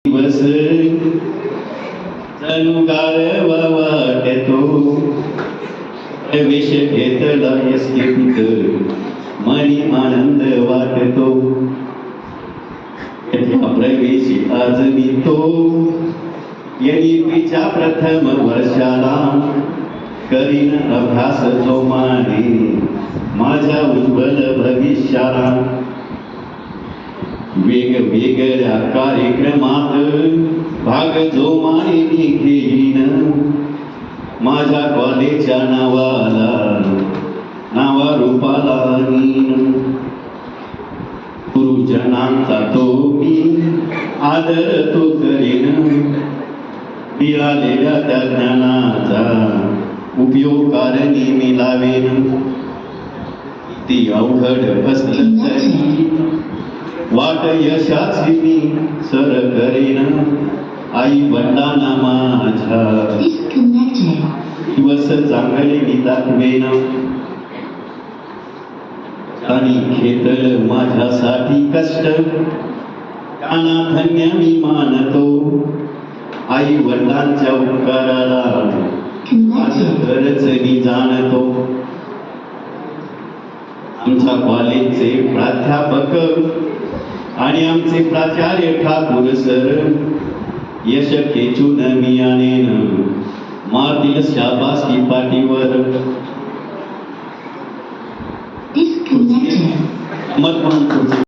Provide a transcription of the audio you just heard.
दिवस जणू गारवा वाटतो, प्रवेश घेतला यस्कित मनी आनंद वाटतो. प्रवेशी आज मी तो NEPच्या प्रथम वर्षाला करीन अभ्यास जोमाने माझ्या उज्ज्वल भविष्याला. वेगवेगळ्या कार्यक्रमात भाग जोमाने मी घेईन माझ्या कॉलेजच्या नावारूपाला नीन. गुरुजनांचा तो मी आदर तो करीन, मिळालेल्या त्या ज्ञानाचा उपयोग कारणी मी लावेन. ती अवघड असलं तरी वाट यशाची मी सर करेन. आई वडिलांना माझ्या दिवस चांगले मी दाखवेन. आणि घेतल माझ्यासाठी कष्ट त्यांना धन्य मी मानतो. आई वडिलांच्या उपकाराला माझं गरज मी जाणतो. आमच्या कॉलेजचे प्राध्यापक आणि आमचे प्राचार्य ठाकूर सर यश खेचून मी आणेन मारतील शाबासकी पाठीवर. मत म्हणून